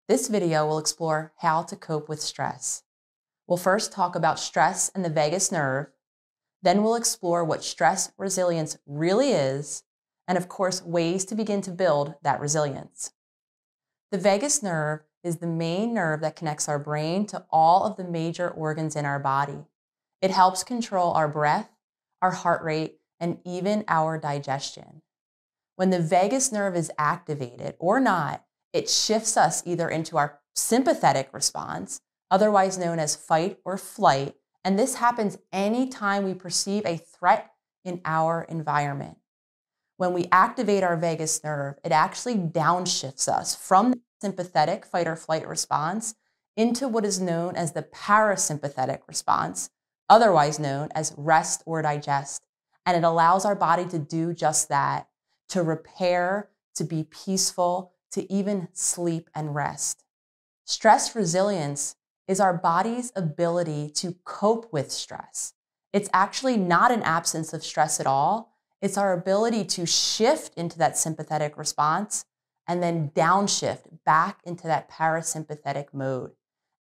This video will explore how to cope with stress. We'll first talk about stress and the vagus nerve, then we'll explore what stress resilience really is, and of course, ways to begin to build that resilience. The vagus nerve is the main nerve that connects our brain to all of the major organs in our body. It helps control our breath, our heart rate, and even our digestion. When the vagus nerve is activated or not, it shifts us either into our sympathetic response, otherwise known as fight or flight, and this happens anytime we perceive a threat in our environment. When we activate our vagus nerve, it actually downshifts us from the sympathetic fight or flight response into what is known as the parasympathetic response, otherwise known as rest or digest, and it allows our body to do just that, to repair, to be peaceful, to even sleep and rest. Stress resilience is our body's ability to cope with stress. It's actually not an absence of stress at all. It's our ability to shift into that sympathetic response and then downshift back into that parasympathetic mode.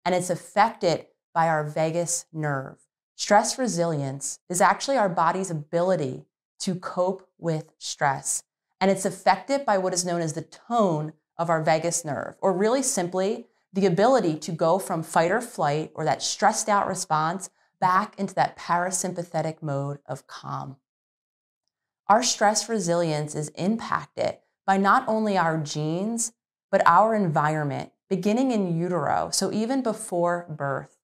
And it's affected by our vagus nerve. Stress resilience is actually our body's ability to cope with stress. And it's affected by what is known as the tone of our vagus nerve, or really simply, the ability to go from fight or flight, or that stressed out response, back into that parasympathetic mode of calm. Our stress resilience is impacted by not only our genes, but our environment, beginning in utero, so even before birth.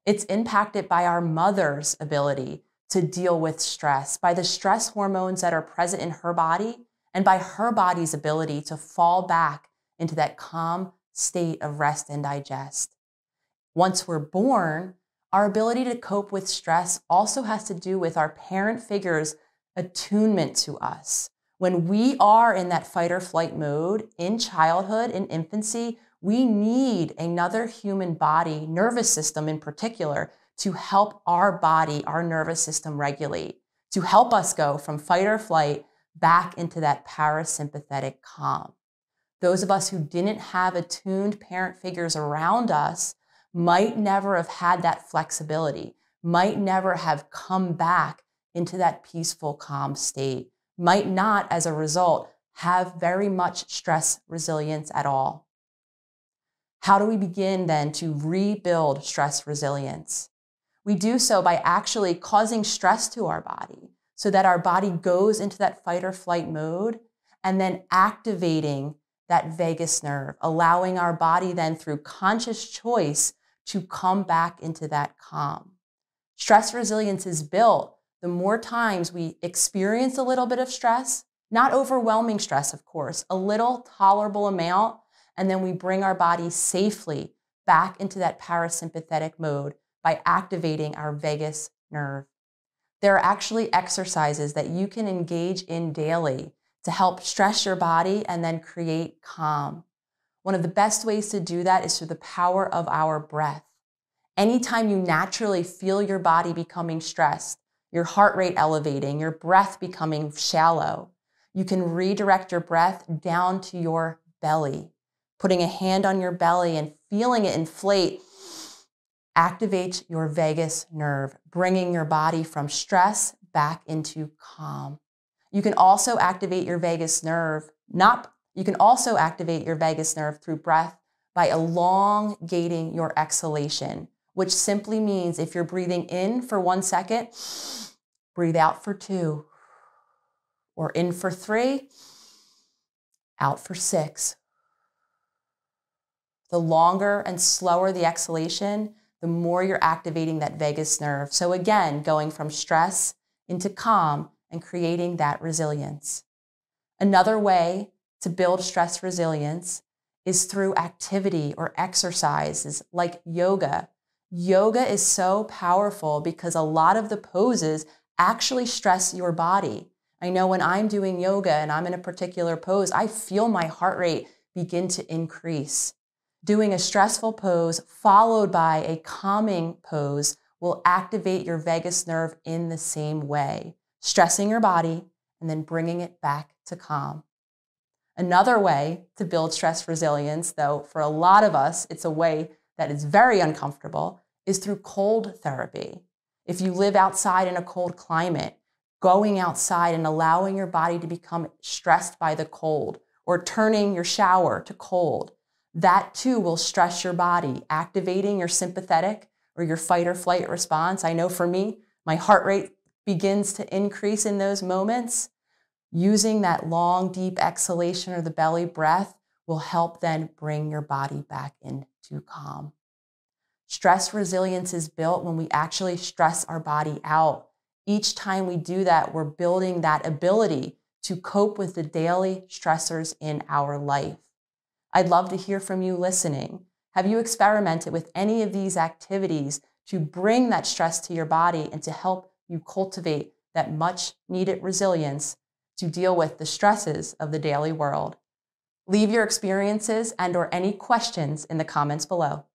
It's impacted by our mother's ability to deal with stress, by the stress hormones that are present in her body, and by her body's ability to fall back into that calm state of rest and digest. Once we're born, our ability to cope with stress also has to do with our parent figure's attunement to us. When we are in that fight or flight mode in childhood, in infancy, we need another human body, nervous system in particular, to help our body, our nervous system regulate, to help us go from fight or flight back into that parasympathetic calm. Those of us who didn't have attuned parent figures around us might never have had that flexibility, might never have come back into that peaceful, calm state, might not, as a result, have very much stress resilience at all. How do we begin then to rebuild stress resilience? We do so by actually causing stress to our body so that our body goes into that fight or flight mode and then activating that vagus nerve, allowing our body then through conscious choice to come back into that calm. Stress resilience is built the more times we experience a little bit of stress, not overwhelming stress, of course, a little tolerable amount, and then we bring our body safely back into that parasympathetic mode by activating our vagus nerve. There are actually exercises that you can engage in daily to help stress your body and then create calm. One of the best ways to do that is through the power of our breath. Anytime you naturally feel your body becoming stressed, your heart rate elevating, your breath becoming shallow, you can redirect your breath down to your belly. Putting a hand on your belly and feeling it inflate activates your vagus nerve, bringing your body from stress back into calm. You can also activate your vagus nerve, through breath by elongating your exhalation, which simply means if you're breathing in for 1 second, breathe out for 2, or in for 3, out for 6. The longer and slower the exhalation, the more you're activating that vagus nerve. So again, going from stress into calm and creating that resilience. Another way to build stress resilience is through activity or exercises like yoga. Yoga is so powerful because a lot of the poses actually stress your body. I know when I'm doing yoga and I'm in a particular pose, I feel my heart rate begin to increase. Doing a stressful pose followed by a calming pose will activate your vagus nerve in the same way, stressing your body and then bringing it back to calm. Another way to build stress resilience, though for a lot of us, it's a way that is very uncomfortable, is through cold therapy. If you live outside in a cold climate, going outside and allowing your body to become stressed by the cold, or turning your shower to cold, that too will stress your body, activating your sympathetic or your fight or flight response. I know for me, my heart rate begins to increase in those moments. Using that long, deep exhalation or the belly breath will help then bring your body back into calm. Stress resilience is built when we actually stress our body out. Each time we do that, we're building that ability to cope with the daily stressors in our life. I'd love to hear from you listening. Have you experimented with any of these activities to bring that stress to your body and to help you cultivate that much needed resilience to deal with the stresses of the daily world? Leave your experiences and/or any questions in the comments below.